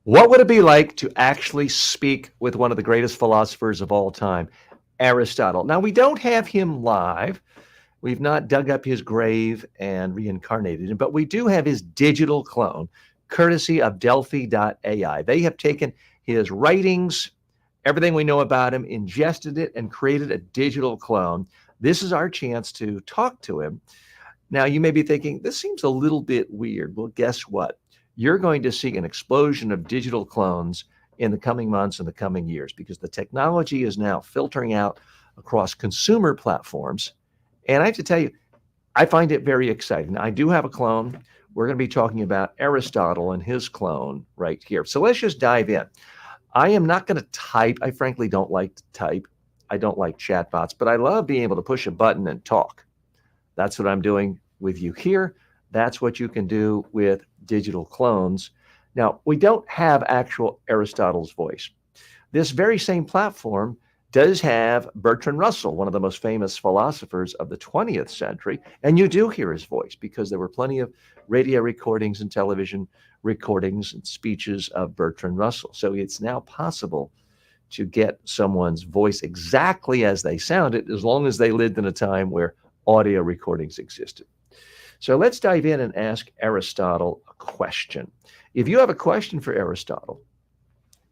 What would it be like to actually speak with one of the greatest philosophers of all time, Aristotle? Now, we don't have him live. We've not dug up his grave and reincarnated him, but we do have his digital clone, courtesy of Delphi.ai. They have taken his writings, everything we know about him, ingested it, and created a digital clone. This is our chance to talk to him. Now, you may be thinking, this seems a little bit weird. Well, guess what? You're going to see an explosion of digital clones in the coming months and the coming years because the technology is now filtering out across consumer platforms. And I have to tell you, I find it very exciting. I do have a clone. We're going to be talking about Aristotle and his clone right here. So let's just dive in. I am not going to type. I frankly don't like to type. I don't like chatbots, but I love being able to push a button and talk. That's what I'm doing with you here. That's what you can do with digital clones. Now, we don't have actual Aristotle's voice. This very same platform does have Bertrand Russell, one of the most famous philosophers of the 20th century, and you do hear his voice because there were plenty of radio recordings and television recordings and speeches of Bertrand Russell. So it's now possible to get someone's voice exactly as they sounded, as long as they lived in a time where audio recordings existed. So let's dive in and ask Aristotle a question. If you have a question for Aristotle,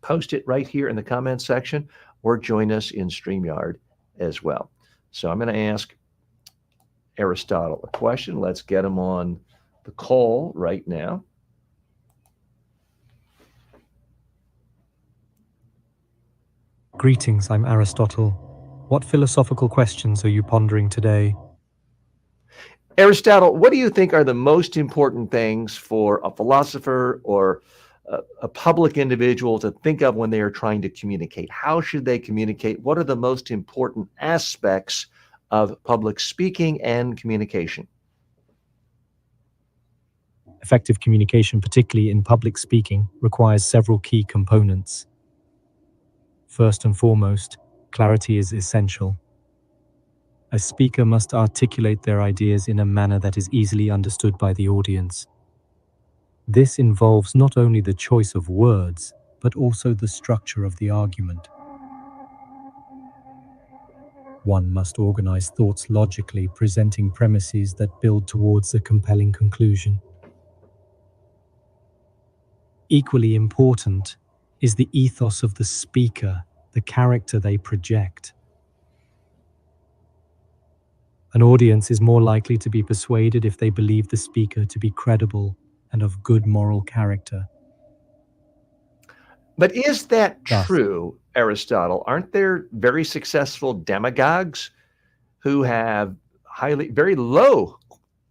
post it right here in the comments section or join us in StreamYard as well. So I'm going to ask Aristotle a question. Let's get him on the call right now. Greetings, I'm Aristotle. What philosophical questions are you pondering today? Aristotle, what do you think are the most important things for a philosopher or a public individual to think of when they are trying to communicate? How should they communicate? What are the most important aspects of public speaking and communication? Effective communication, particularly in public speaking, requires several key components. First and foremost, clarity is essential. A speaker must articulate their ideas in a manner that is easily understood by the audience. This involves not only the choice of words, but also the structure of the argument. One must organize thoughts logically, presenting premises that build towards a compelling conclusion. Equally important is the ethos of the speaker, the character they project. An audience is more likely to be persuaded if they believe the speaker to be credible and of good moral character. But is that Thus, true, Aristotle? Aren't there very successful demagogues who have very low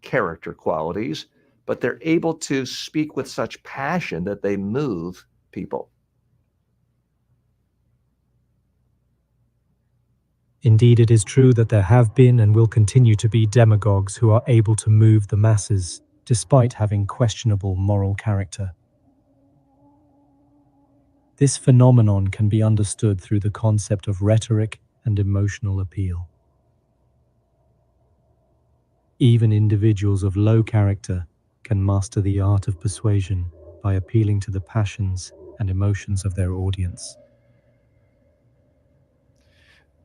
character qualities, but they're able to speak with such passion that they move people? indeed, it is true that there have been and will continue to be demagogues who are able to move the masses, despite having questionable moral character. This phenomenon can be understood through the concept of rhetoric and emotional appeal. Even individuals of low character can master the art of persuasion by appealing to the passions and emotions of their audience.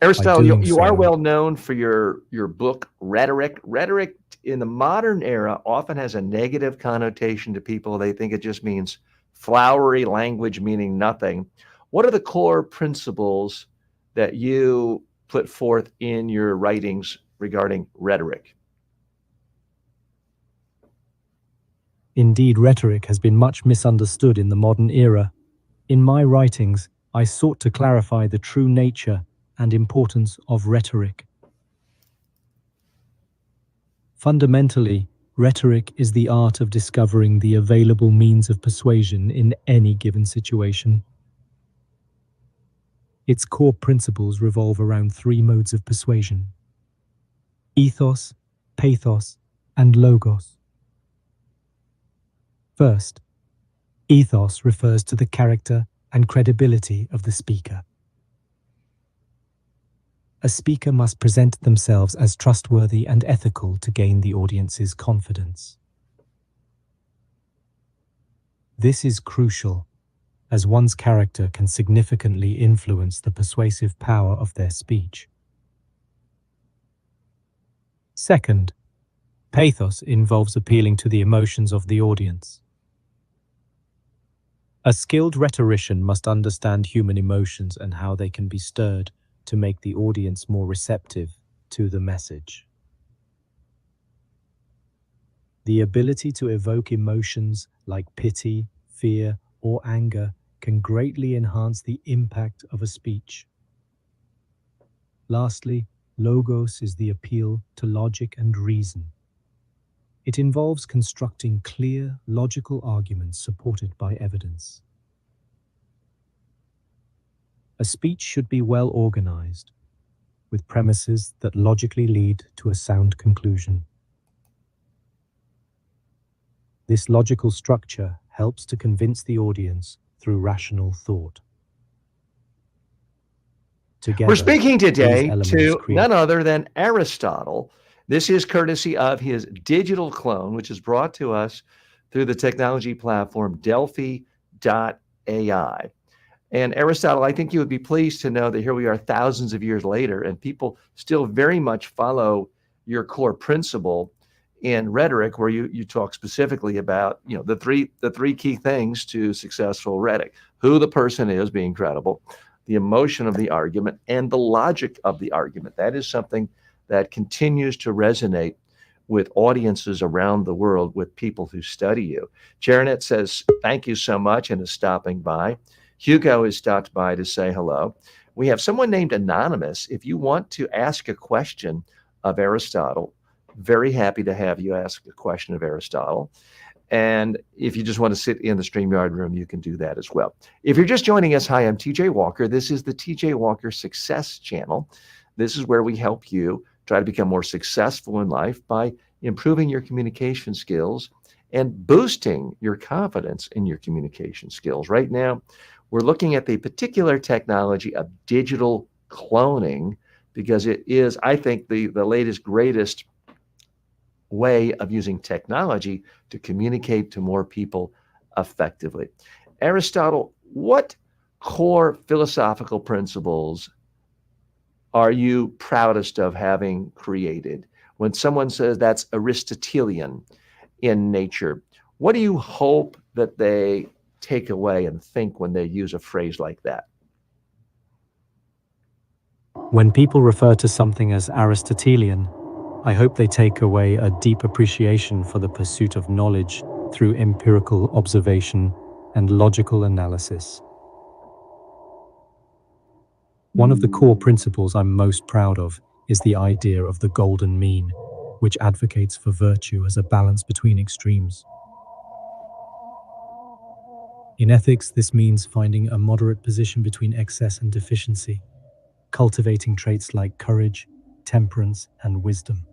Aristotle, you are so, well known for your book, Rhetoric. Rhetoric in the modern era often has a negative connotation to people. They think it just means flowery language meaning nothing. What are the core principles that you put forth in your writings regarding rhetoric? Indeed, rhetoric has been much misunderstood in the modern era. In my writings, I sought to clarify the true nature and importance of rhetoric. Fundamentally, rhetoric is the art of discovering the available means of persuasion in any given situation. Its core principles revolve around three modes of persuasion: ethos, pathos, and logos. First, ethos refers to the character and credibility of the speaker. A speaker must present themselves as trustworthy and ethical to gain the audience's confidence. This is crucial. as one's character can significantly influence the persuasive power of their speech. Second, pathos involves appealing to the emotions of the audience. A skilled rhetorician must understand human emotions and how they can be stirred to make the audience more receptive to the message. The ability to evoke emotions like pity, fear, or anger can greatly enhance the impact of a speech. Lastly, logos is the appeal to logic and reason. It involves constructing clear, logical arguments supported by evidence. A speech should be well organized, with premises that logically lead to a sound conclusion. This logical structure helps to convince the audience through rational thought. We're Together, speaking these today elements to create. none other than Aristotle. This is courtesy of his digital clone, which is brought to us through the technology platform Delphi.ai. And Aristotle, I think you would be pleased to know that here we are thousands of years later, and people still very much follow your core principle in rhetoric, where you talk specifically about the three key things to successful rhetoric: who the person is, being credible, the emotion of the argument, and the logic of the argument. That is something that continues to resonate with audiences around the world, with people who study you. Janet says, thank you so much, and is stopping by. Hugo has stopped by to say hello. We have someone named Anonymous. If you want to ask a question of Aristotle, very happy to have you ask a question of Aristotle. And if you just want to sit in the StreamYard room, you can do that as well. If you're just joining us, hi, I'm TJ Walker. This is the TJ Walker Success Channel. This is where we help you try to become more successful in life by improving your communication skills and boosting your confidence in your communication skills. Right now, we're looking at the particular technology of digital cloning, because it is, I think, the latest, greatest way of using technology to communicate to more people effectively. Aristotle, what core philosophical principles are you proudest of having created? When someone says that's Aristotelian in nature, what do you hope that they take away and think when they use a phrase like that? When people refer to something as Aristotelian, I hope they take away a deep appreciation for the pursuit of knowledge through empirical observation and logical analysis. One of the core principles I'm most proud of is the idea of the golden mean, which advocates for virtue as a balance between extremes. In ethics, this means finding a moderate position between excess and deficiency, cultivating traits like courage, temperance, and wisdom.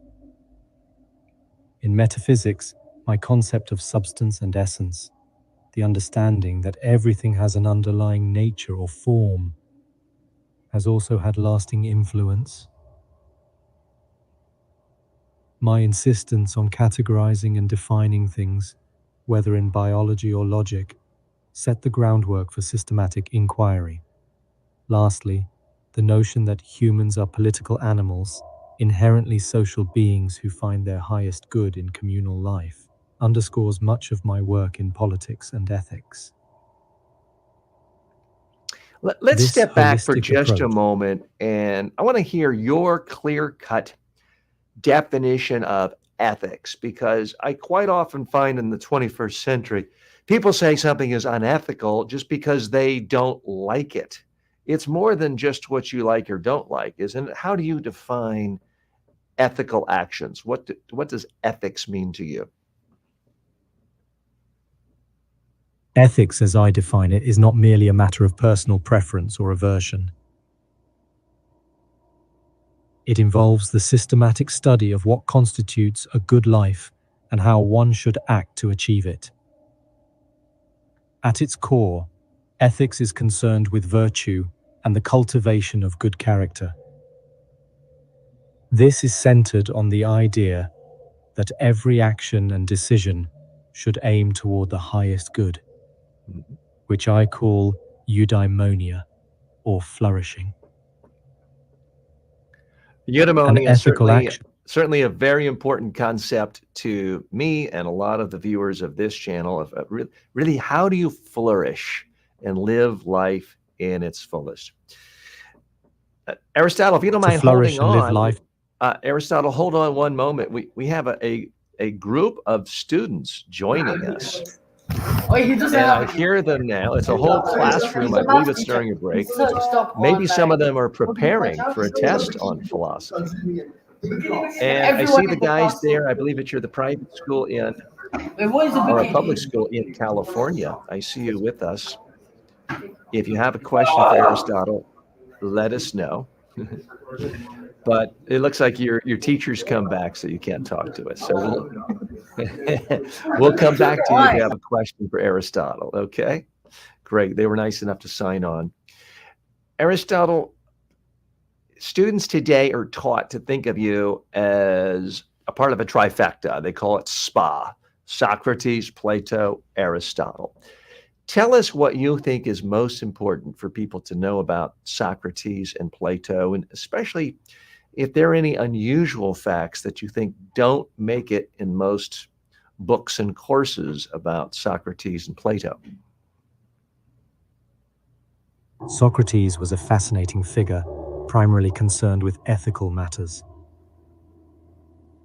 In metaphysics, my concept of substance and essence, the understanding that everything has an underlying nature or form, has also had lasting influence. My insistence on categorizing and defining things, whether in biology or logic, set the groundwork for systematic inquiry. Lastly, the notion that humans are political animals, inherently social beings who find their highest good in communal life, underscores much of my work in politics and ethics. Let's This step back for holistic just a approach. moment, and I want to hear your clear-cut definition of ethics, because I quite often find in the 21st century, people say something is unethical just because they don't like it. It's more than just what you like or don't like, isn't it? How do you define ethical actions? What does ethics mean to you? Ethics, as I define it, is not merely a matter of personal preference or aversion. It involves the systematic study of what constitutes a good life and how one should act to achieve it. At its core, ethics is concerned with virtue and the cultivation of good character. This is centered on the idea that every action and decision should aim toward the highest good, which I call eudaimonia, or flourishing. Eudaimonia is ethical action. certainly a very important concept to me and a lot of the viewers of this channel. Of really, how do you flourish and live life in its fullest? Aristotle, if you don't mind flourish holding and live on, life. Aristotle, hold on one moment. We have a group of students joining us. And I hear them now. It's a whole classroom. I believe it's during a break. Maybe some of them are preparing for a test on philosophy. And I see the guys there. I believe that you're the private school in, or a public school in California. I see you with us. If you have a question for Aristotle, let us know. But it looks like your teachers come back, so you can't talk to us. So we'll come back to you if you have a question for Aristotle. Okay, great. They were nice enough to sign on. Aristotle, students today are taught to think of you as a part of a trifecta. They call it SPA: Socrates, Plato, Aristotle. Tell us what you think is most important for people to know about Socrates and Plato, and especially if there are any unusual facts that you think don't make it in most books and courses about Socrates and Plato. Socrates was a fascinating figure, primarily concerned with ethical matters.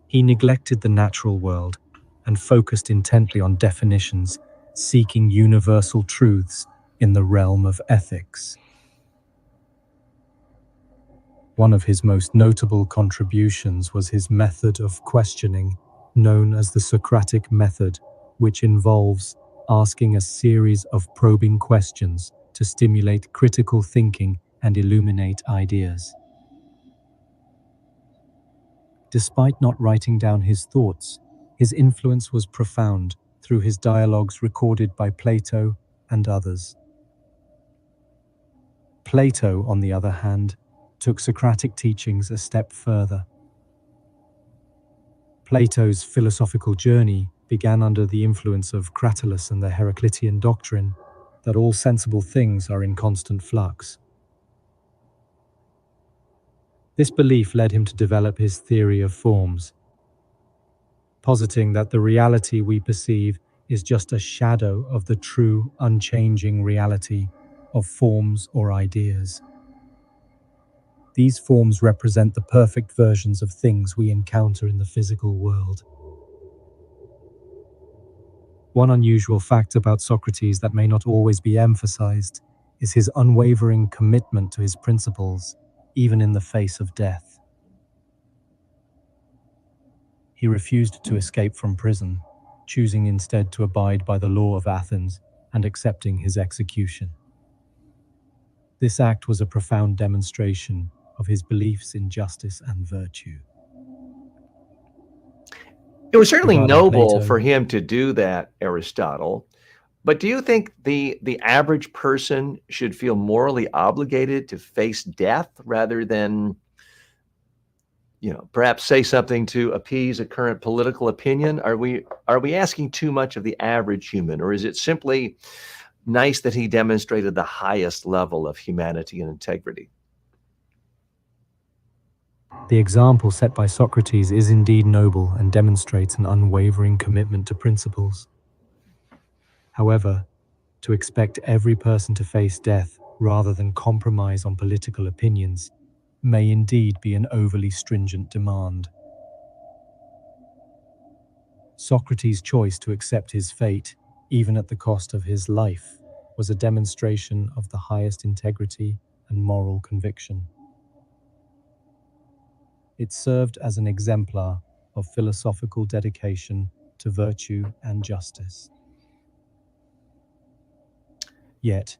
He neglected the natural world and focused intently on definitions, seeking universal truths in the realm of ethics. One of his most notable contributions was his method of questioning, known as the Socratic method, which involves asking a series of probing questions to stimulate critical thinking and illuminate ideas. Despite not writing down his thoughts, his influence was profound through his dialogues recorded by Plato and others. Plato, on the other hand, took Socratic teachings a step further. Plato's philosophical journey began under the influence of Cratylus and the Heraclitean doctrine that all sensible things are in constant flux. This belief led him to develop his theory of forms, positing that the reality we perceive is just a shadow of the true, unchanging reality of forms or ideas. These forms represent the perfect versions of things we encounter in the physical world. One unusual fact about Socrates that may not always be emphasized is his unwavering commitment to his principles, even in the face of death. He refused to escape from prison, choosing instead to abide by the law of Athens and accepting his execution. This act was a profound demonstration of his beliefs in justice and virtue. It was certainly Regarding noble Plato, for him to do that, Aristotle. But do you think the average person should feel morally obligated to face death rather than, perhaps say something to appease a current political opinion? Are we asking too much of the average human, or is it simply nice that he demonstrated the highest level of humanity and integrity? the example set by Socrates is indeed noble and demonstrates an unwavering commitment to principles. However, to expect every person to face death rather than compromise on political opinions may indeed be an overly stringent demand. Socrates' choice to accept his fate, even at the cost of his life, was a demonstration of the highest integrity and moral conviction. It served as an exemplar of philosophical dedication to virtue and justice. Yet,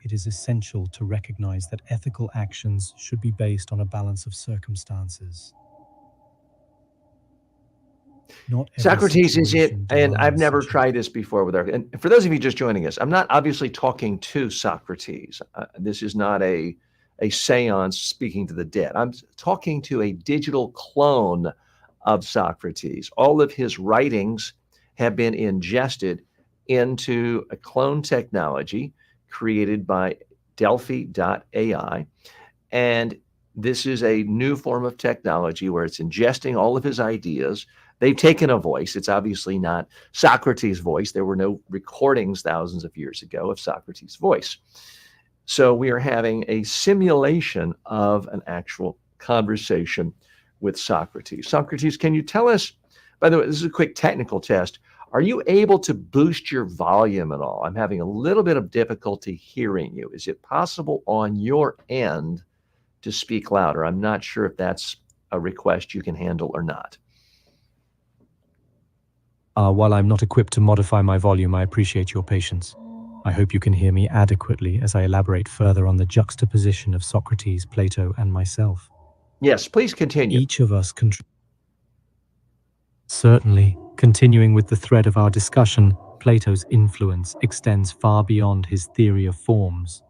it is essential to recognize that ethical actions should be based on a balance of circumstances. Not every Socrates is it, situation and I've demands never such tried this before with our. And for those of you just joining us, I'm not obviously talking to Socrates. This is not a séance speaking to the dead. I'm talking to a digital clone of Socrates. All of his writings have been ingested into a clone technology created by Delphi.ai. And this is a new form of technology where it's ingesting all of his ideas. They've taken a voice. It's obviously not Socrates' voice. There were no recordings thousands of years ago of Socrates' voice. So we are having a simulation of an actual conversation with Socrates. Socrates, can you tell us, by the way, this is a quick technical test. Are you able to boost your volume at all? I'm having a little bit of difficulty hearing you. Is it possible on your end to speak louder? I'm not sure if that's a request you can handle or not. While I'm not equipped to modify my volume, I appreciate your patience. I hope you can hear me adequately as I elaborate further on the juxtaposition of Socrates, Plato, and myself. Yes, please continue. Each of us Certainly, continuing with the thread of our discussion, Plato's influence extends far beyond his theory of forms.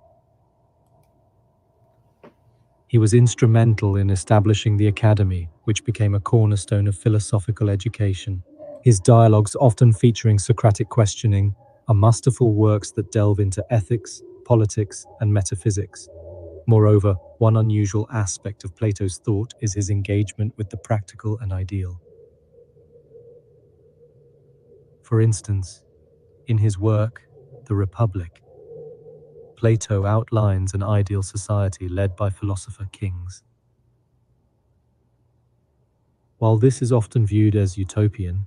He was instrumental in establishing the academy, which became a cornerstone of philosophical education. His dialogues, often featuring Socratic questioning, are masterful works that delve into ethics, politics, and metaphysics. Moreover, one unusual aspect of Plato's thought is his engagement with the practical and ideal. For instance, in his work, The Republic, Plato outlines an ideal society led by philosopher kings. While this is often viewed as utopian,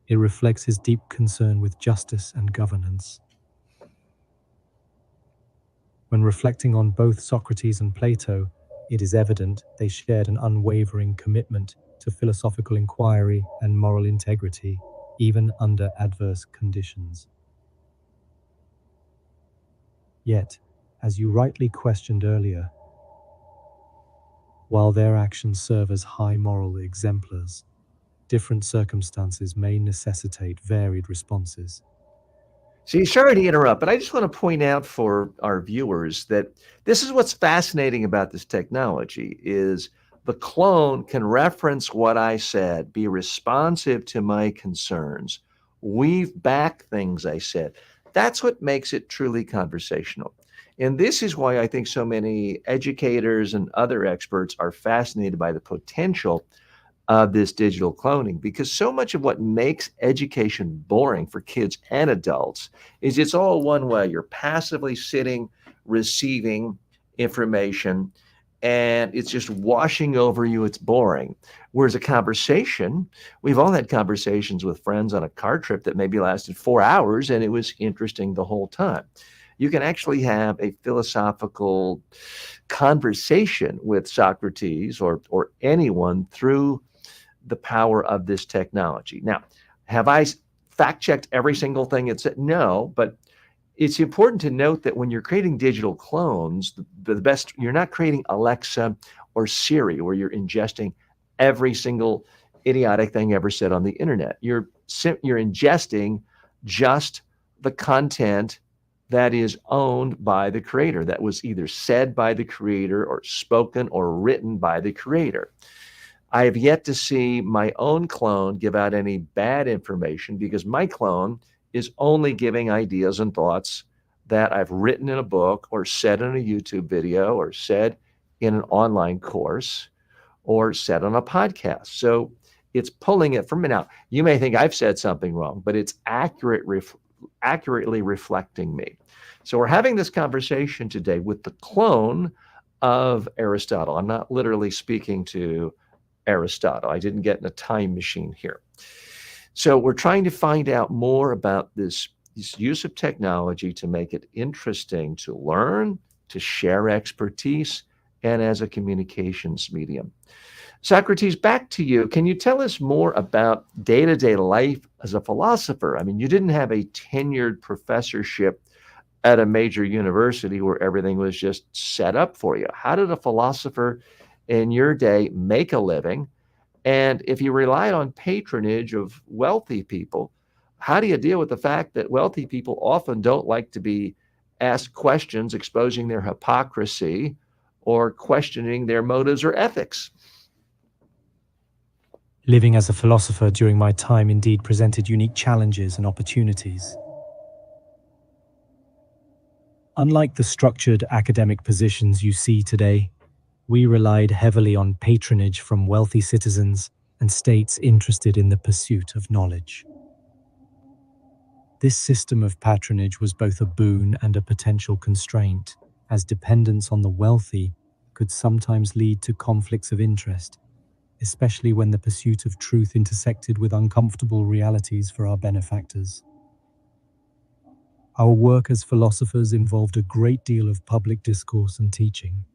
it reflects his deep concern with justice and governance. When reflecting on both Socrates and Plato, it is evident they shared an unwavering commitment to philosophical inquiry and moral integrity, even under adverse conditions. Yet, as you rightly questioned earlier, while their actions serve as high moral exemplars, different circumstances may necessitate varied responses. See, sorry to interrupt, but I just want to point out for our viewers that this is what's fascinating about this technology is the clone can reference what I said, be responsive to my concerns, weave back things I said. That's what makes it truly conversational. And this is why I think so many educators and other experts are fascinated by the potential of this digital cloning because so much of what makes education boring for kids and adults is it's all one way. You're passively sitting, receiving information, and it's just washing over you. It's boring. Whereas a conversation, we've all had conversations with friends on a car trip that maybe lasted 4 hours and it was interesting the whole time. You can actually have a philosophical conversation with Socrates or anyone through the power of this technology. Now, have I fact checked every single thing it said? No, but it's important to note that when you're creating digital clones, the best, you're not creating Alexa or Siri where you're ingesting every single idiotic thing ever said on the internet. You're ingesting just the content that is owned by the creator, that was either said by the creator or spoken or written by the creator. I have yet to see my own clone give out any bad information because my clone is only giving ideas and thoughts that I've written in a book or said in a YouTube video or said in an online course or said on a podcast. So it's pulling it from me. Now, you may think I've said something wrong, but it's accurately reflecting me. So we're having this conversation today with the clone of Aristotle. I'm not literally speaking to Aristotle. I didn't get in a time machine here. So we're trying to find out more about this use of technology to make it interesting to learn, to share expertise, and as a communications medium. Socrates, back to you. Can you tell us more about day-to-day life as a philosopher? I mean, you didn't have a tenured professorship at a major university where everything was just set up for you. How did a philosopher in your day make a living? And if you relied on patronage of wealthy people, how do you deal with the fact that wealthy people often don't like to be asked questions exposing their hypocrisy or questioning their motives or ethics? Living as a philosopher during my time indeed presented unique challenges and opportunities. Unlike the structured academic positions you see today, we relied heavily on patronage from wealthy citizens and states interested in the pursuit of knowledge. This system of patronage was both a boon and a potential constraint, as dependence on the wealthy could sometimes lead to conflicts of interest, especially when the pursuit of truth intersected with uncomfortable realities for our benefactors. Our work as philosophers involved a great deal of public discourse and teaching.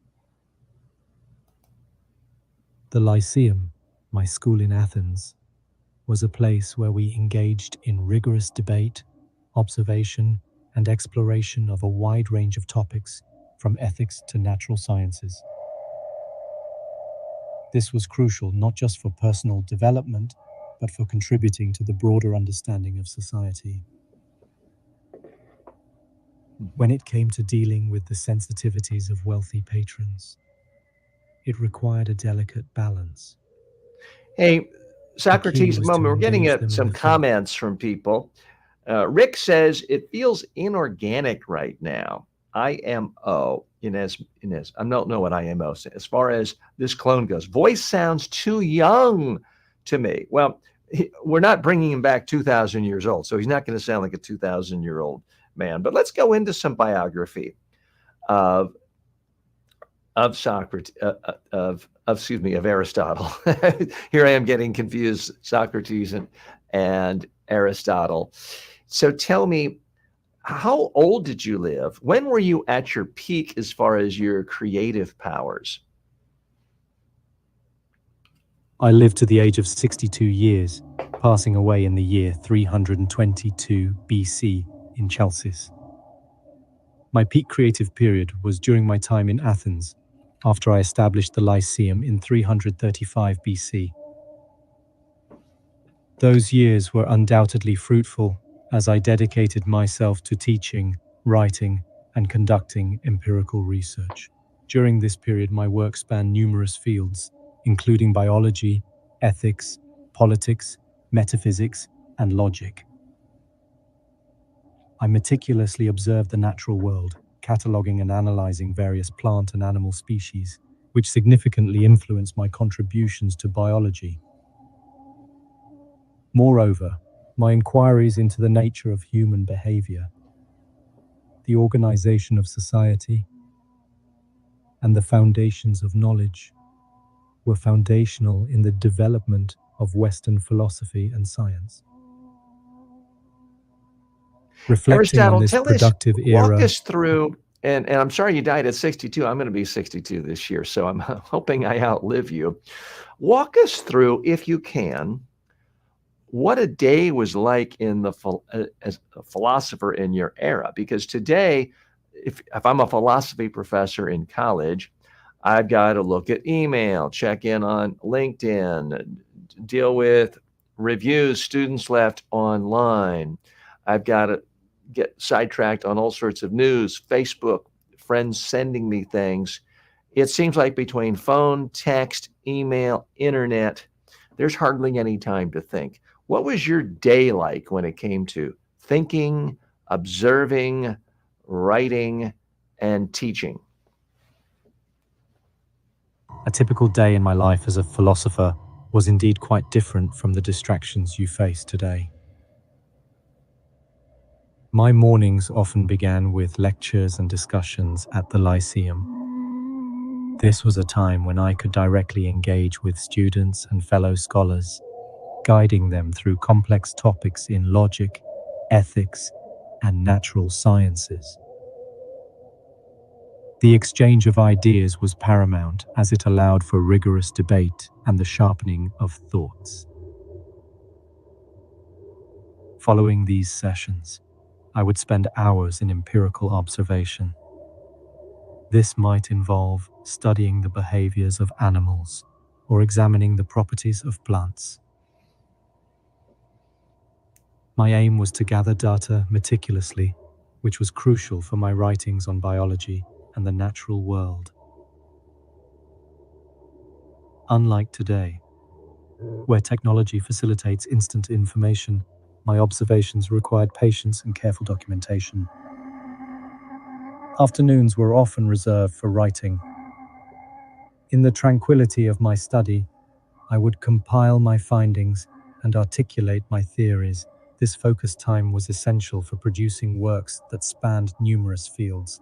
The Lyceum, my school in Athens, was a place where we engaged in rigorous debate, observation, and exploration of a wide range of topics, from ethics to natural sciences. This was crucial not just for personal development, but for contributing to the broader understanding of society. When it came to dealing with the sensitivities of wealthy patrons, it required a delicate balance. Hey, The key Socrates, a was to moment. We're getting engage them in some the thought. comments from people. Rick says it feels inorganic right now. IMO, Inez. I don't know what IMO says. As far as this clone goes, voice sounds too young to me. Well, we're not bringing him back 2,000 years old, so he's not going to sound like a 2,000-year-old man. But let's go into some biography of Socrates, of Aristotle. Here I am getting confused, Socrates and Aristotle. So tell me, how old did you live? When were you at your peak as far as your creative powers? I lived to the age of 62 years, passing away in the year 322 BC in Chalcis. My peak creative period was during my time in Athens, after I established the Lyceum in 335 BC. Those years were undoubtedly fruitful, as I dedicated myself to teaching, writing, and conducting empirical research. During this period, my work spanned numerous fields, including biology, ethics, politics, metaphysics, and logic. I meticulously observed the natural world, cataloging and analyzing various plant and animal species, which significantly influenced my contributions to biology. Moreover, my inquiries into the nature of human behavior, the organization of society, and the foundations of knowledge were foundational in the development of Western philosophy and science. Reflecting on Aristotle, this tell us, productive walk era, us through, and I'm sorry you died at 62. I'm going to be 62 this year, so I'm hoping I outlive you. Walk us through, if you can, what a day was like as a philosopher in your era. Because today, if I'm a philosophy professor in college, I've got to look at email, check in on LinkedIn, deal with reviews students left online. I've got to get sidetracked on all sorts of news, Facebook, friends sending me things. It seems like between phone, text, email, internet, there's hardly any time to think. What was your day like when it came to thinking, observing, writing, and teaching? a typical day in my life as a philosopher was indeed quite different from the distractions you face today. My mornings often began with lectures and discussions at the Lyceum. This was a time when I could directly engage with students and fellow scholars, guiding them through complex topics in logic, ethics, and natural sciences. The exchange of ideas was paramount, as it allowed for rigorous debate and the sharpening of thoughts. Following these sessions, I would spend hours in empirical observation. This might involve studying the behaviors of animals or examining the properties of plants. My aim was to gather data meticulously, which was crucial for my writings on biology and the natural world. Unlike today, where technology facilitates instant information, my observations required patience and careful documentation. Afternoons were often reserved for writing. In the tranquility of my study, I would compile my findings and articulate my theories. This focused time was essential for producing works that spanned numerous fields,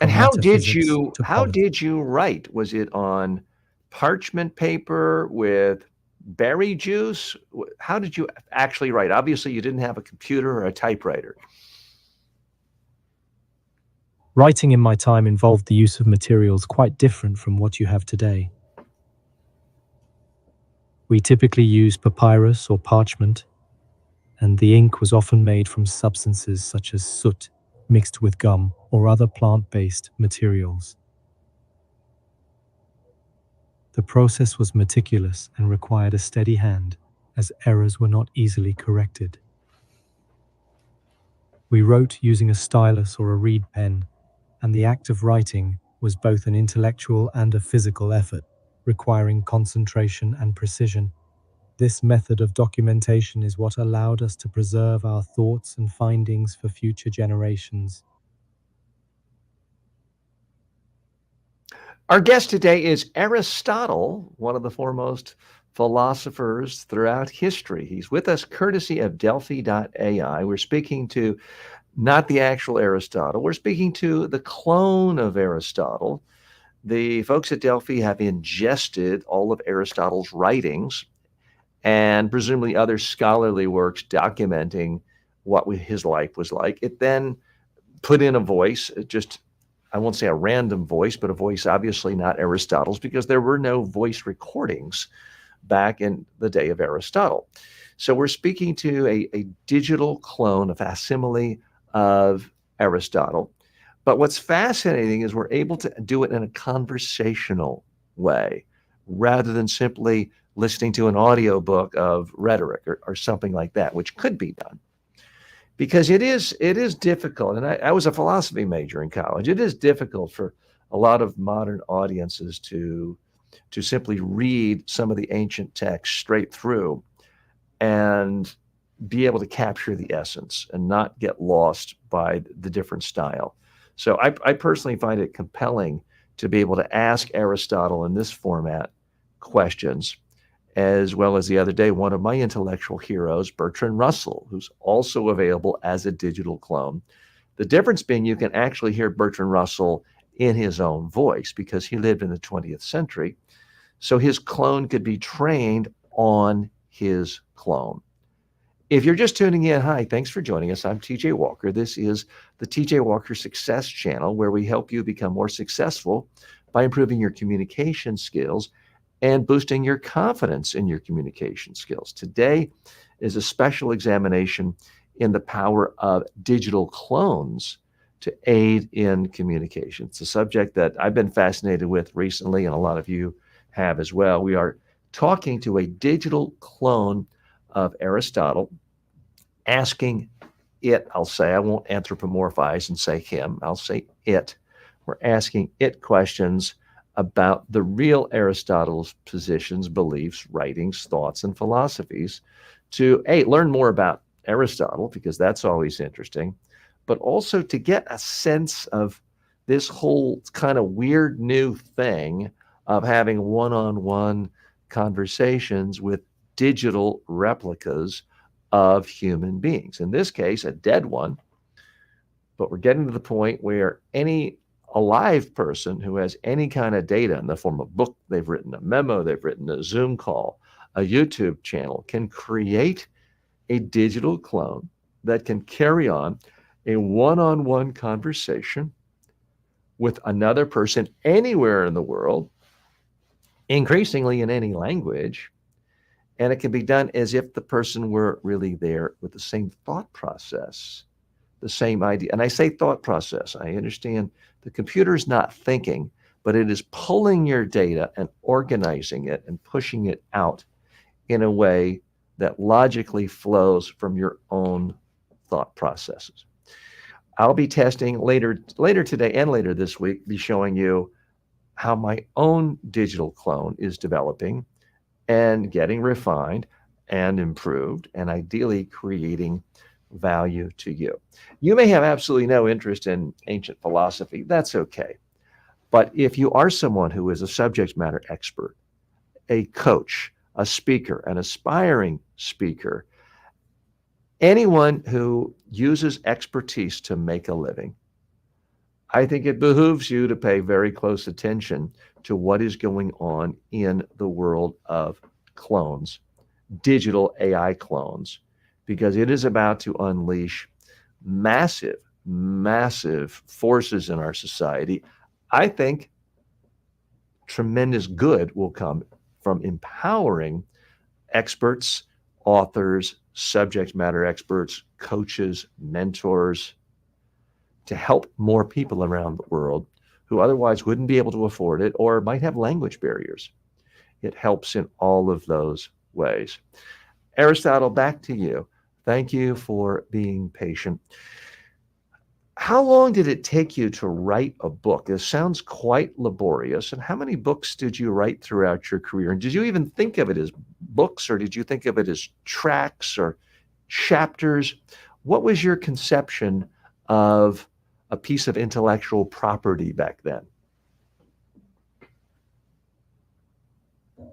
And from metaphysics to how politics. did you write? Was it on parchment paper with berry juice? How did you actually write? Obviously, you didn't have a computer or a typewriter. Writing in my time involved the use of materials quite different from what you have today. We typically used papyrus or parchment, and the ink was often made from substances such as soot mixed with gum or other plant-based materials. The process was meticulous and required a steady hand, as errors were not easily corrected. We wrote using a stylus or a reed pen, and the act of writing was both an intellectual and a physical effort, requiring concentration and precision. This method of documentation is what allowed us to preserve our thoughts and findings for future generations. Our guest today is Aristotle, one of the foremost philosophers throughout history. He's with us courtesy of Delphi.ai. We're speaking to not the actual Aristotle, we're speaking to the clone of Aristotle. The folks at Delphi have ingested all of Aristotle's writings and presumably other scholarly works documenting what his life was like. It then put in a voice, just, I won't say a random voice, but a voice obviously not Aristotle's, because there were no voice recordings back in the day of Aristotle. So we're speaking to a digital clone, a facsimile of Aristotle. But what's fascinating is we're able to do it in a conversational way rather than simply listening to an audiobook of rhetoric or something like that, which could be done. Because it is difficult, and I was a philosophy major in college. It is difficult for a lot of modern audiences to simply read some of the ancient texts straight through and be able to capture the essence and not get lost by the different style. So I personally find it compelling to be able to ask Aristotle in this format questions, as well as the other day, one of my intellectual heroes, Bertrand Russell, who's also available as a digital clone. The difference being you can actually hear Bertrand Russell in his own voice because he lived in the 20th century. So his clone could be trained on his clone. If you're just tuning in, hi, thanks for joining us. I'm TJ Walker. This is the TJ Walker Success Channel, where we help you become more successful by improving your communication skills and boosting your confidence in your communication skills. Today is a special examination in the power of digital clones to aid in communication. It's a subject that I've been fascinated with recently, and a lot of you have as well. We are talking to a digital clone of Aristotle, asking it, I'll say, I won't anthropomorphize and say him, I'll say it. We're asking it questions about the real Aristotle's positions, beliefs, writings, thoughts, and philosophies to, learn more about Aristotle, because that's always interesting, but also to get a sense of this whole kind of weird new thing of having one-on-one conversations with digital replicas of human beings. In this case, a dead one, but we're getting to the point where any alive person who has any kind of data in the form of a book they've written, a memo they've written, a Zoom call, a YouTube channel, can create a digital clone that can carry on a one-on-one conversation with another person anywhere in the world, increasingly in any language. And it can be done as if the person were really there with the same thought process, the same idea. And I say thought process. I understand the computer is not thinking, but it is pulling your data and organizing it and pushing it out in a way that logically flows from your own thought processes. I'll be testing later today and later this week, be showing you how my own digital clone is developing and getting refined and improved, and ideally creating value to you. You may have absolutely no interest in ancient philosophy. That's okay. But if you are someone who is a subject matter expert, a coach, a speaker, an aspiring speaker, anyone who uses expertise to make a living, I think it behooves you to pay very close attention to what is going on in the world of clones, digital AI clones, because it is about to unleash massive, massive forces in our society. I think tremendous good will come from empowering experts, authors, subject matter experts, coaches, mentors to help more people around the world who otherwise wouldn't be able to afford it or might have language barriers. It helps in all of those ways. Aristotle, back to you. Thank you for being patient. How long did it take you to write a book? It sounds quite laborious. And how many books did you write throughout your career? And did you even think of it as books, or did you think of it as tracts or chapters? What was your conception of a piece of intellectual property back then?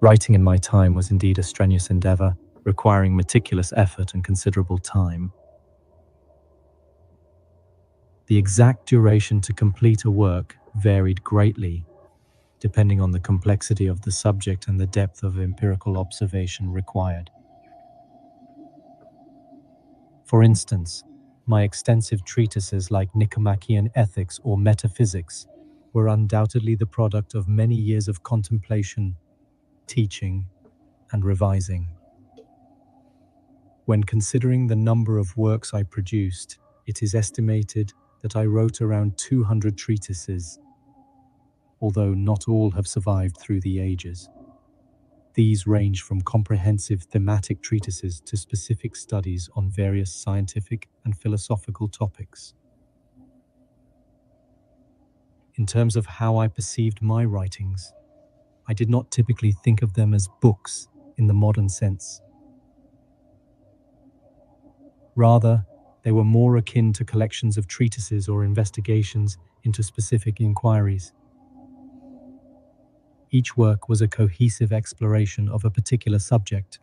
Writing in my time was indeed a strenuous endeavor, requiring meticulous effort and considerable time. The exact duration to complete a work varied greatly, depending on the complexity of the subject and the depth of empirical observation required. For instance, my extensive treatises like Nicomachean Ethics or Metaphysics were undoubtedly the product of many years of contemplation, teaching, and revising. When considering the number of works I produced, it is estimated that I wrote around 200 treatises, although not all have survived through the ages. These range from comprehensive thematic treatises to specific studies on various scientific and philosophical topics. In terms of how I perceived my writings, I did not typically think of them as books in the modern sense. Rather, they were more akin to collections of treatises or investigations into specific inquiries. Each work was a cohesive exploration of a particular subject,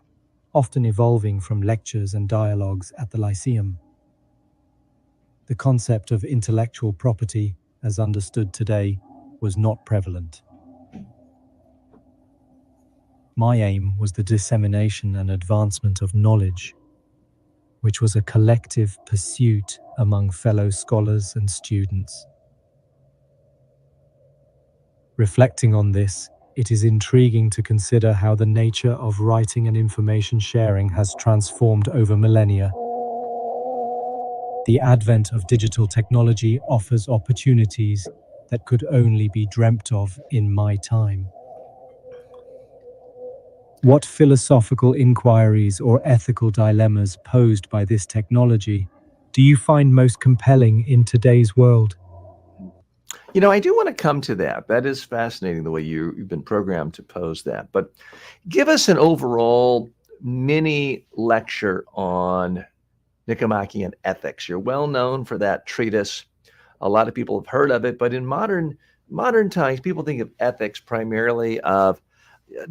often evolving from lectures and dialogues at the Lyceum. The concept of intellectual property, as understood today, was not prevalent. My aim was the dissemination and advancement of knowledge, which was a collective pursuit among fellow scholars and students. Reflecting on this, it is intriguing to consider how the nature of writing and information sharing has transformed over millennia. The advent of digital technology offers opportunities that could only be dreamt of in my time. What philosophical inquiries or ethical dilemmas posed by this technology do you find most compelling in today's world? I do want to come to that. That is fascinating the way you've been programmed to pose that. But give us an overall mini lecture on Nicomachean Ethics. You're well known for that treatise. A lot of people have heard of it, but in modern times, people think of ethics primarily of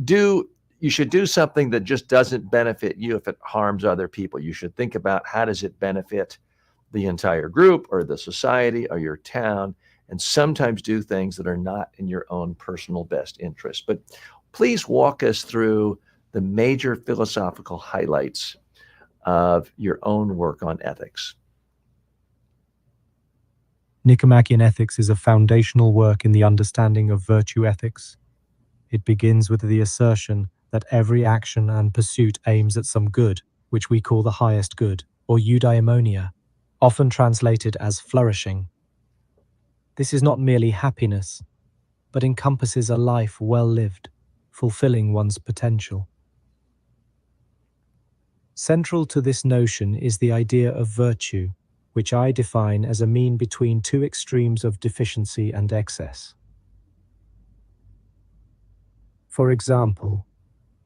do you should do something that just doesn't benefit you if it harms other people. You should think about how does it benefit the entire group or the society or your town, and sometimes do things that are not in your own personal best interest. But please walk us through the major philosophical highlights of your own work on ethics. Nicomachean Ethics is a foundational work in the understanding of virtue ethics. It begins with the assertion that every action and pursuit aims at some good, which we call the highest good, or eudaimonia, often translated as flourishing. This is not merely happiness, but encompasses a life well lived, fulfilling one's potential. Central to this notion is the idea of virtue, which I define as a mean between two extremes of deficiency and excess. For example,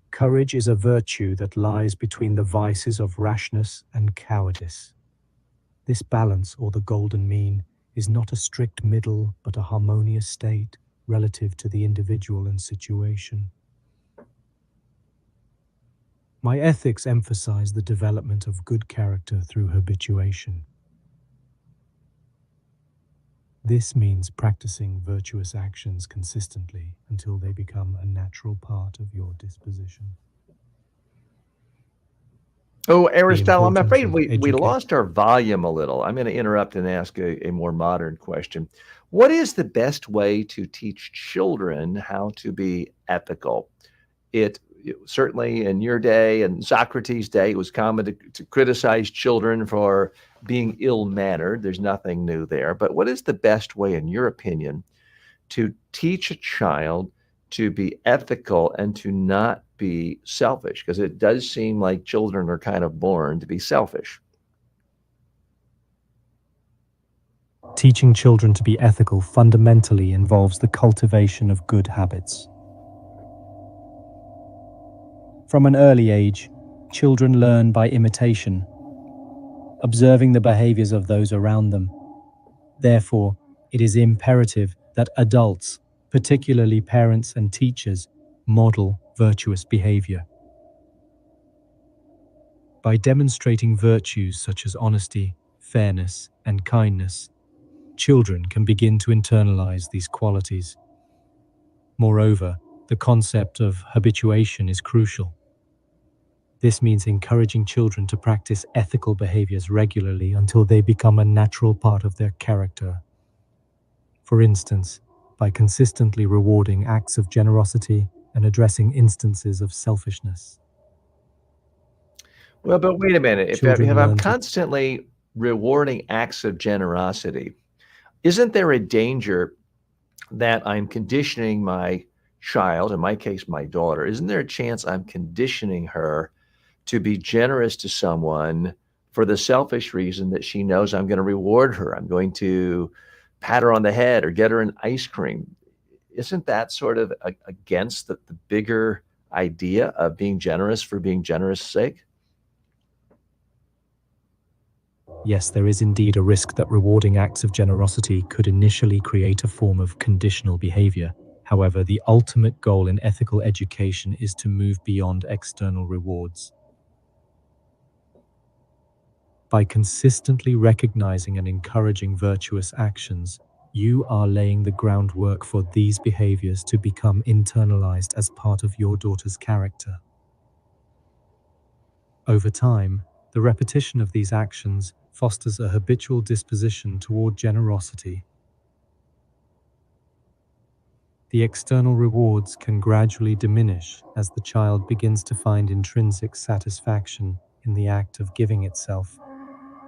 courage is a virtue that lies between the vices of rashness and cowardice. This balance, or the golden mean, is not a strict middle, but a harmonious state relative to the individual and situation. My ethics emphasize the development of good character through habituation. This means practicing virtuous actions consistently until they become a natural part of your disposition. Oh, The Aristotle, I'm importance afraid of we education. lost our volume a little. I'm going to interrupt and ask a more modern question. What is the best way to teach children how to be ethical? It certainly in your day and Socrates' day, it was common to criticize children for being ill-mannered. There's nothing new there. But what is the best way, in your opinion, to teach a child to be ethical and to not be selfish? Because it does seem like children are kind of born to be selfish. Teaching children to be ethical fundamentally involves the cultivation of good habits. From an early age, children learn by imitation, observing the behaviors of those around them. Therefore, it is imperative that adults, particularly parents and teachers, model virtuous behavior. By demonstrating virtues such as honesty, fairness, and kindness, children can begin to internalize these qualities. Moreover, the concept of habituation is crucial. This means encouraging children to practice ethical behaviors regularly until they become a natural part of their character. For instance, by consistently rewarding acts of generosity and addressing instances of selfishness. Well, but wait a minute. If Children I'm learn to constantly rewarding acts of generosity, isn't there a danger that I'm conditioning my child, in my case, my daughter? Isn't there a chance I'm conditioning her to be generous to someone for the selfish reason that she knows I'm going to reward her? I'm going to pat her on the head or get her an ice cream. Isn't that sort of against the bigger idea of being generous for being generous' sake? Yes, there is indeed a risk that rewarding acts of generosity could initially create a form of conditional behavior. However, the ultimate goal in ethical education is to move beyond external rewards. By consistently recognizing and encouraging virtuous actions, you are laying the groundwork for these behaviors to become internalized as part of your daughter's character. Over time, the repetition of these actions fosters a habitual disposition toward generosity. The external rewards can gradually diminish as the child begins to find intrinsic satisfaction in the act of giving itself.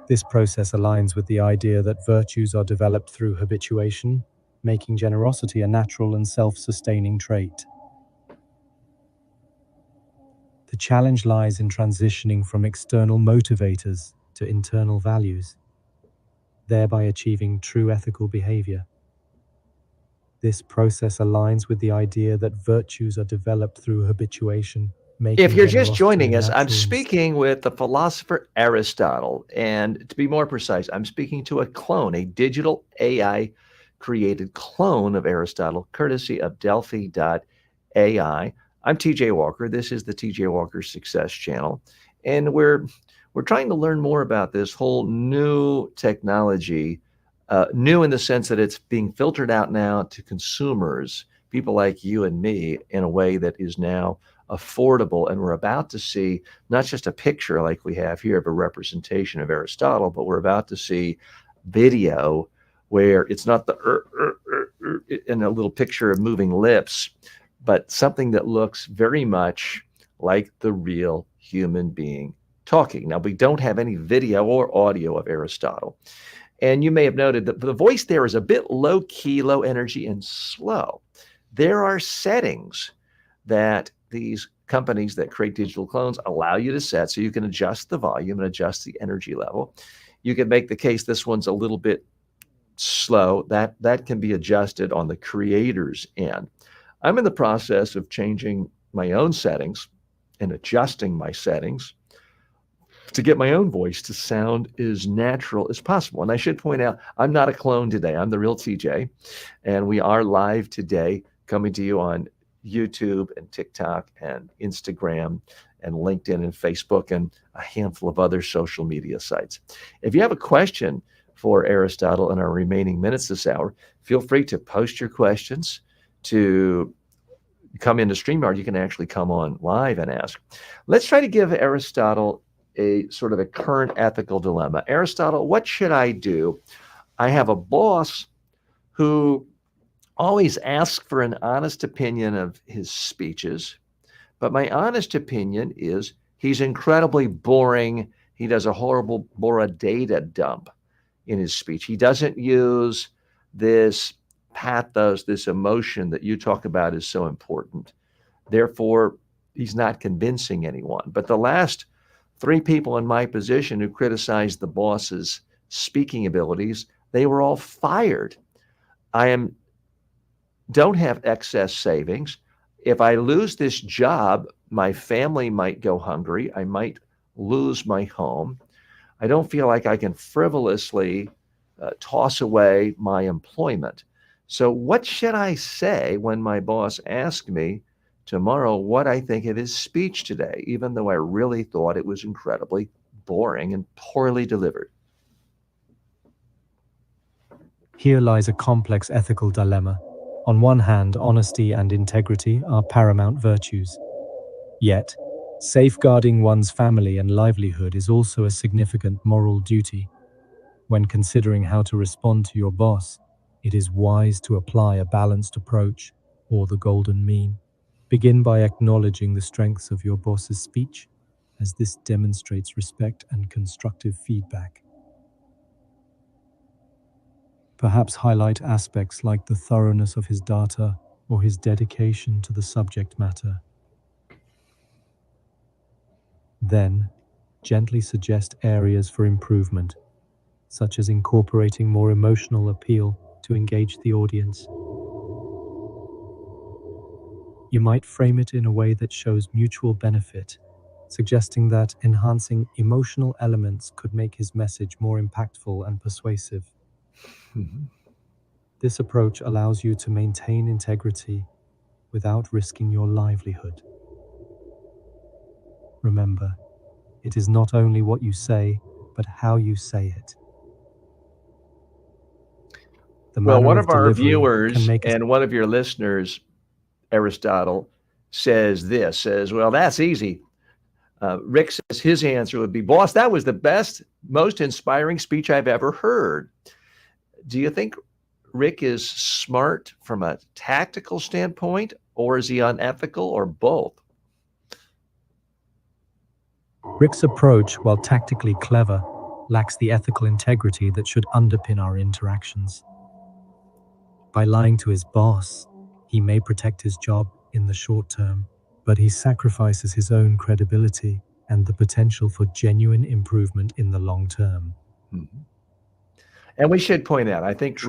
This process aligns with the idea that virtues are developed through habituation, making generosity a natural and self-sustaining trait. The challenge lies in transitioning from external motivators to internal values, thereby achieving true ethical behavior. This process aligns with the idea that virtues are developed through habituation, If making you're just generosity a joining us, I'm natural and speaking with the philosopher Aristotle. And to be more precise, I'm speaking to a clone, a digital AI created clone of Aristotle, courtesy of Delphi.ai. I'm TJ Walker. This is the TJ Walker Success Channel. And we're trying to learn more about this whole new technology, new in the sense that it's being filtered out now to consumers, people like you and me, in a way that is now affordable. And we're about to see not just a picture like we have here of a representation of Aristotle, but we're about to see video where it's not the in a little picture of moving lips, but something that looks very much like the real human being talking. Now, we don't have any video or audio of Aristotle. And you may have noted that the voice there is a bit low key, low energy, and slow. There are settings that these companies that create digital clones allow you to set so you can adjust the volume and adjust the energy level. You can make the case this one's a little bit slow. That can be adjusted on the creator's end. I'm in the process of changing my own settings and adjusting my settings to get my own voice to sound as natural as possible. And I should point out, I'm not a clone today. I'm the real TJ. And we are live today, coming to you on YouTube and TikTok and Instagram and LinkedIn and Facebook and a handful of other social media sites. If you have a question for Aristotle in our remaining minutes this hour, feel free to post your questions. To come into StreamYard, you can actually come on live and ask. Let's try to give Aristotle a sort of a current ethical dilemma. Aristotle, what should I do? I have a boss who always asks for an honest opinion of his speeches, but my honest opinion is he's incredibly boring. He does a horrible data dump in his speech. He doesn't use this pathos, this emotion that you talk about is so important. Therefore, he's not convincing anyone. But the last three people in my position who criticized the boss's speaking abilities, they were all fired. I don't have excess savings. If I lose this job, my family might go hungry. I might lose my home. I don't feel like I can frivolously toss away my employment. So, what should I say when my boss asks me tomorrow what I think of his speech today, even though I really thought it was incredibly boring and poorly delivered? Here lies a complex ethical dilemma. On one hand, honesty and integrity are paramount virtues. Yet, safeguarding one's family and livelihood is also a significant moral duty. When considering how to respond to your boss, it is wise to apply a balanced approach, or the golden mean. Begin by acknowledging the strengths of your boss's speech, as this demonstrates respect and constructive feedback. Perhaps highlight aspects like the thoroughness of his data or his dedication to the subject matter. Then, gently suggest areas for improvement, such as incorporating more emotional appeal to engage the audience. You might frame it in a way that shows mutual benefit, suggesting that enhancing emotional elements could make his message more impactful and persuasive. Mhm. This approach allows you to maintain integrity without risking your livelihood. Remember, it is not only what you say, but how you say it. The Well, manner one of of our delivery can viewers make a and one of your listeners, Aristotle, says, well, that's easy. Rick says his answer would be, boss, that was the best, most inspiring speech I've ever heard. Do you think Rick is smart from a tactical standpoint, or is he unethical, or both? Rick's approach, while tactically clever, lacks the ethical integrity that should underpin our interactions. By lying to his boss, he may protect his job in the short term, but he sacrifices his own credibility and the potential for genuine improvement in the long term. Mm-hmm. And we should point out, I think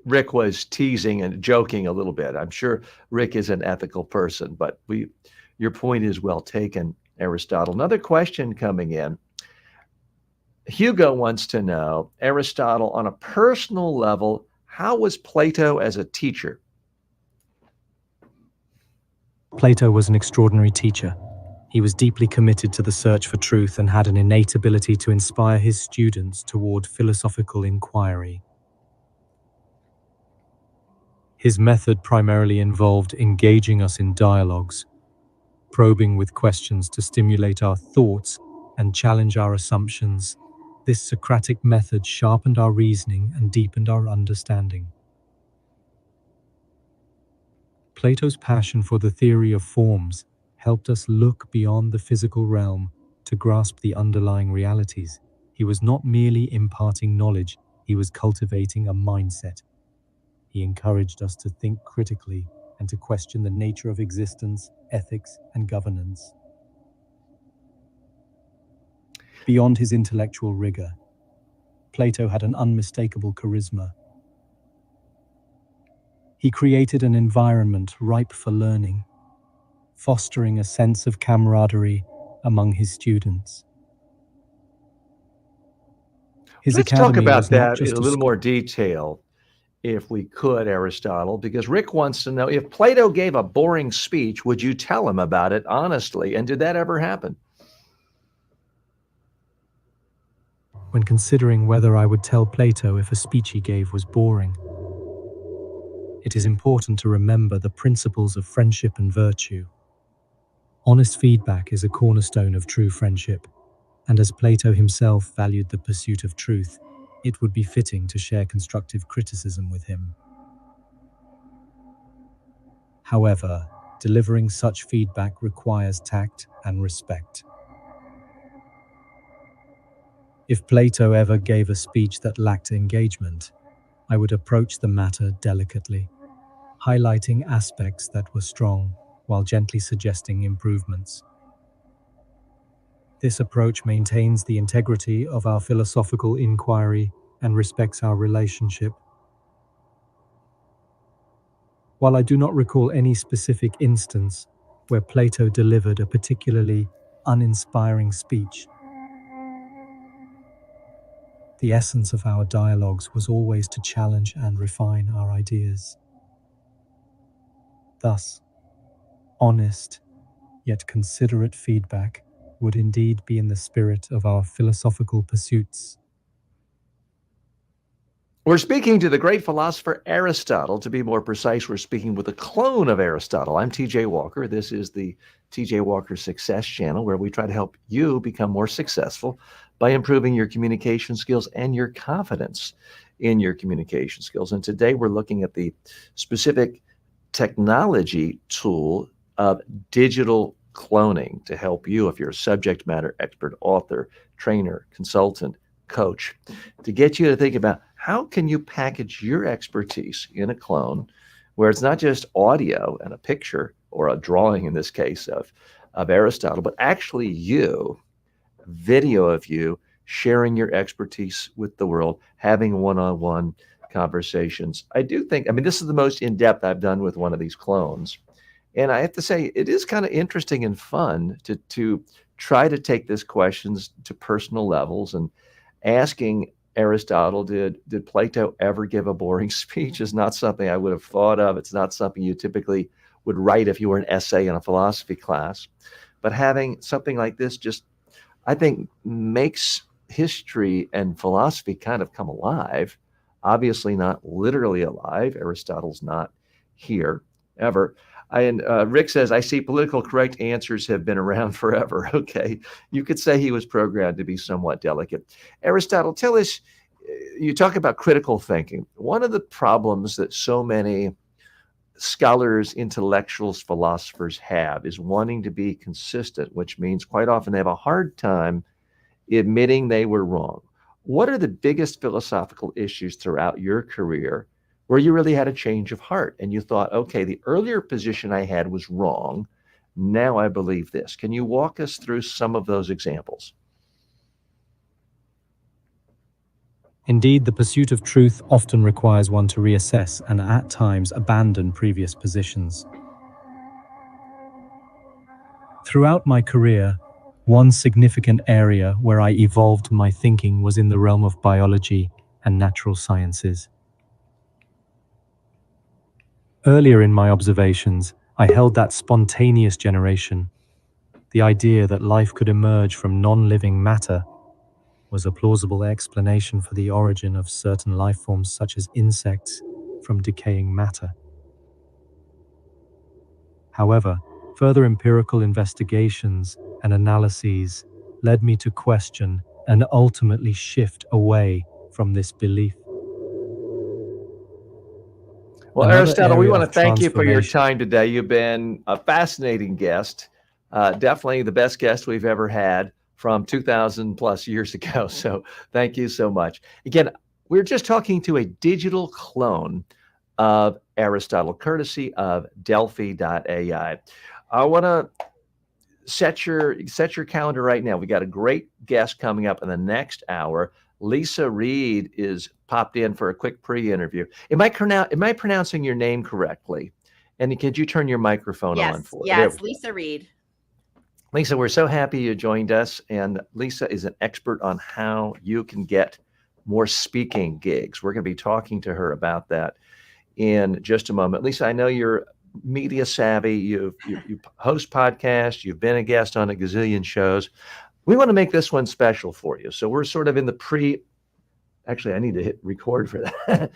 Rick was teasing and joking a little bit. I'm sure Rick is an ethical person, but your point is well taken, Aristotle. Another question coming in. Hugo wants to know, Aristotle, on a personal level, how was Plato as a teacher? Plato was an extraordinary teacher. He was deeply committed to the search for truth and had an innate ability to inspire his students toward philosophical inquiry. His method primarily involved engaging us in dialogues, probing with questions to stimulate our thoughts and challenge our assumptions. This Socratic method sharpened our reasoning and deepened our understanding. Plato's passion for the theory of forms helped us look beyond the physical realm to grasp the underlying realities. He was not merely imparting knowledge, he was cultivating a mindset. He encouraged us to think critically and to question the nature of existence, ethics, and governance. Beyond his intellectual rigor, Plato had an unmistakable charisma. He created an environment ripe for learning, fostering a sense of camaraderie among his students. His Let's talk academy about was not that in just a a little school. more detail, if we could, Aristotle, because Rick wants to know, if Plato gave a boring speech, would you tell him about it honestly? And did that ever happen? When considering whether I would tell Plato if a speech he gave was boring, it is important to remember the principles of friendship and virtue. Honest feedback is a cornerstone of true friendship, and as Plato himself valued the pursuit of truth, it would be fitting to share constructive criticism with him. However, delivering such feedback requires tact and respect. If Plato ever gave a speech that lacked engagement, I would approach the matter delicately, highlighting aspects that were strong while gently suggesting improvements. This approach maintains the integrity of our philosophical inquiry and respects our relationship. While I do not recall any specific instance where Plato delivered a particularly uninspiring speech, the essence of our dialogues was always to challenge and refine our ideas. Thus, honest yet considerate feedback would indeed be in the spirit of our philosophical pursuits. We're speaking to the great philosopher Aristotle. To be more precise, we're speaking with a clone of Aristotle. I'm TJ Walker. This is the TJ Walker Success Channel, where we try to help you become more successful by improving your communication skills and your confidence in your communication skills. And today we're looking at the specific technology tool of digital cloning to help you if you're a subject matter expert, author, trainer, consultant, coach, to get you to think about how can you package your expertise in a clone where it's not just audio and a picture or a drawing in this case of Aristotle, but actually you, video of you sharing your expertise with the world, having one-on-one conversations. I do think, I mean, this is the most in-depth I've done with one of these clones. And I have to say, it is kind of interesting and fun to try to take these questions to personal levels and asking Aristotle, did Plato ever give a boring speech is not something I would have thought of. It's not something you typically would write if you were an essay in a philosophy class. But having something like this just, I think, makes history and philosophy kind of come alive. Obviously, not literally alive. Aristotle's not here ever. And Rick says, I see political correct answers have been around forever. Okay. You could say he was programmed to be somewhat delicate. Aristotle, tell us, you talk about critical thinking. One of the problems that so many scholars, intellectuals, philosophers have is wanting to be consistent, which means quite often they have a hard time admitting they were wrong. What are the biggest philosophical issues throughout your career where you really had a change of heart and you thought, okay, the earlier position I had was wrong. Now I believe this. Can you walk us through some of those examples? Indeed, the pursuit of truth often requires one to reassess and at times abandon previous positions. Throughout my career, one significant area where I evolved my thinking was in the realm of biology and natural sciences. Earlier in my observations, I held that spontaneous generation, the idea that life could emerge from non-living matter, was a plausible explanation for the origin of certain life forms such as insects from decaying matter. However, further empirical investigations and analyses led me to question and ultimately shift away from this belief. Well, Another Aristotle, we area want to of thank you for your transformation. time today. You've been a fascinating guest, definitely the best guest we've ever had from 2000 plus years ago. So thank you so much. Again, we're just talking to a digital clone of Aristotle, courtesy of Delphi.ai. I want to set your calendar right now. We got a great guest coming up in the next hour. Lisa Reed is popped in for a quick pre-interview. Am I pronouncing your name correctly? And could you turn your microphone on Yes, for it? yes, Lisa Reed. Lisa, we're so happy you joined us. And Lisa is an expert on how you can get more speaking gigs. We're going to be talking to her about that in just a moment. Lisa, I know you're media savvy. You host podcasts. You've been a guest on a gazillion shows. We want to make this one special for you. So we're sort of in the pre. Actually, I need to hit record for that.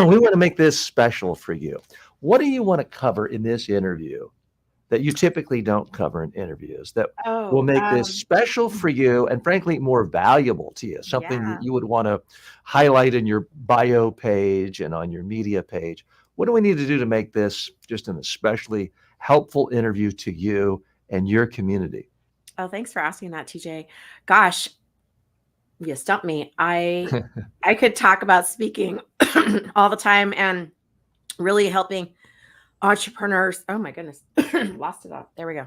We want to make this special for you. What do you want to cover in this interview that you typically don't cover in interviews that will Oh, make this special for you and frankly more valuable to you? Something that yeah. you would want to highlight in your bio page and on your media page. What do we need to do to make this just an especially helpful interview to you and your community? Oh, thanks for asking that, TJ. Gosh, you stumped me. I could talk about speaking all the time and really helping entrepreneurs. Oh my goodness, lost it all. There we go.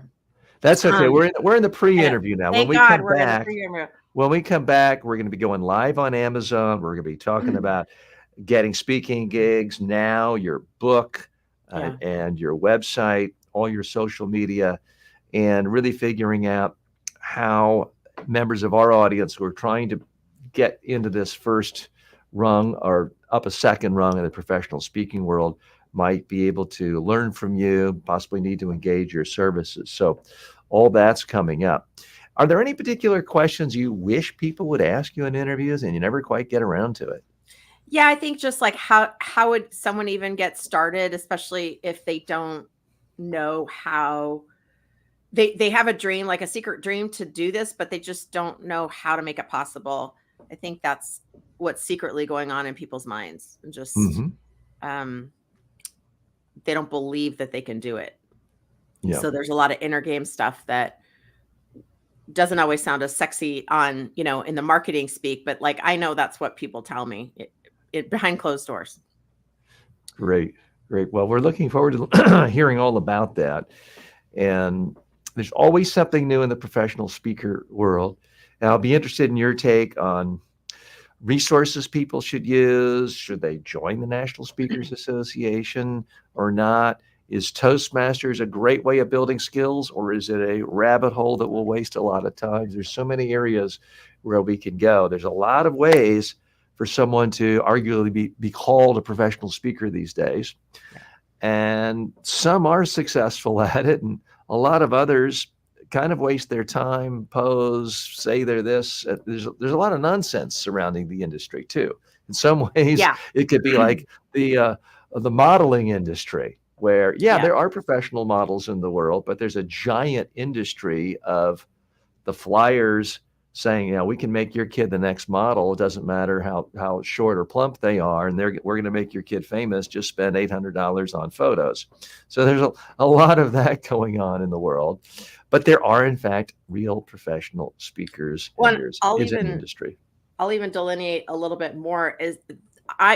That's okay. Um, We're in the I know. pre-interview now. When Thank we God come we're in the back, pre-interview. when we come back, we're going to be going live on Amazon. We're going to be talking about getting speaking gigs now, your book, Yeah. and your website, all your social media, and really figuring out how members of our audience who are trying to get into this first rung or up a second rung in the professional speaking world might be able to learn from you, possibly need to engage your services. So all that's coming up. Are there any particular questions you wish people would ask you in interviews and you never quite get around to it? Yeah, I think just like how would someone even get started, especially if they don't know how they have a dream, like a secret dream to do this, but they just don't know how to make it possible. I think that's what's secretly going on in people's minds. And just um they don't believe that they can do it. Yeah. So there's a lot of inner game stuff that doesn't always sound as sexy on, in the marketing speak, but like I know that's what people tell me it behind closed doors. Great. Great. Well, we're looking forward to hearing all about that. And there's always something new in the professional speaker world. And I'll be interested in your take on resources people should use. Should they join the National Speakers Association or not? Is Toastmasters a great way of building skills, or is it a rabbit hole that will waste a lot of time? There's so many areas where we can go. There's a lot of ways for someone to arguably be called a professional speaker these days. And some are successful at it, and a lot of others kind of waste their time, pose, say they're this. There's a lot of nonsense surrounding the industry too. In some ways, it could be like the modeling industry, where there are professional models in the world, but there's a giant industry of the flyers saying, we can make your kid the next model. It doesn't matter how short or plump they are, and we're going to make your kid famous. Just spend $800 on photos. So there's a lot of that going on in the world, but there are in fact real professional speakers. Well, and there's an industry. I'll even delineate a little bit more.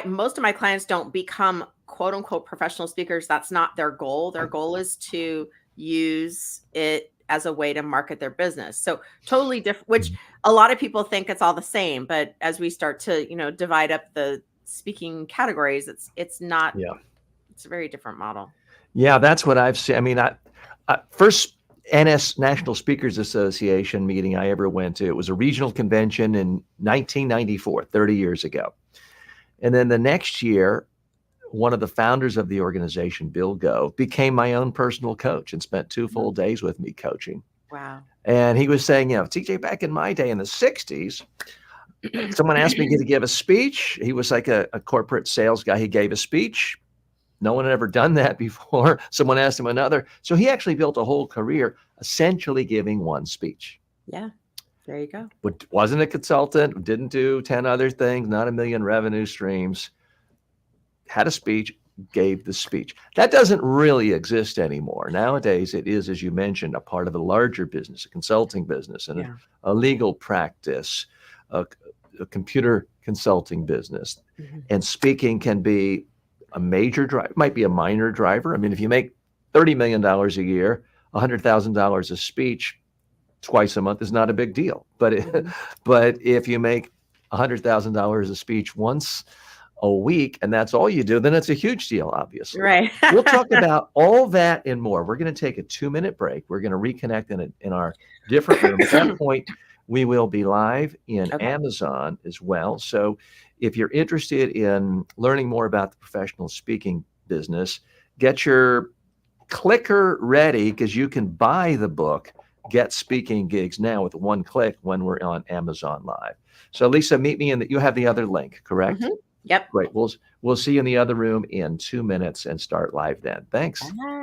Most of my clients don't become quote unquote professional speakers. That's not their goal. Their goal is to use it as a way to market their business. So totally different, which a lot of people think it's all the same, but as we start to, divide up the speaking categories, it's not, it's a very different model. Yeah, that's what I've seen. I mean, first National Speakers Association meeting I ever went to, it was a regional convention in 1994, 30 years ago. And then the next year, one of the founders of the organization, Bill Gove, became my own personal coach and spent 2 full days with me coaching. Wow. And he was saying, TJ, back in my day in the 60s, someone asked me to give a speech. He was like a corporate sales guy. He gave a speech. No one had ever done that before. Someone asked him another. So he actually built a whole career essentially giving one speech. Yeah, there you go. But wasn't a consultant, didn't do 10 other things, not a million revenue streams. Had a speech, gave the speech. That doesn't really exist anymore. Nowadays, it is, as you mentioned, a part of a larger business, a consulting business, and a legal practice, a computer consulting business. And speaking can be a major driver, might be a minor driver. I mean, if you make $30 million a year, $100,000 a speech twice a month is not a big deal. But but if you make $100,000 a speech once a week, and that's all you do, then it's a huge deal, obviously. Right. We'll talk about all that and more. We're going to take a 2-minute break. We're going to reconnect in our different room. At that point, We will be live in Okay. Amazon as well. So if you're interested in learning more about the professional speaking business, get your clicker ready, because you can buy the book, Get Speaking Gigs Now, with one click when we're on Amazon Live. So Lisa, meet me you have the other link, correct? Mhm. Yep. Great. We'll see you in the other room in 2 minutes and start live then. Thanks. Bye.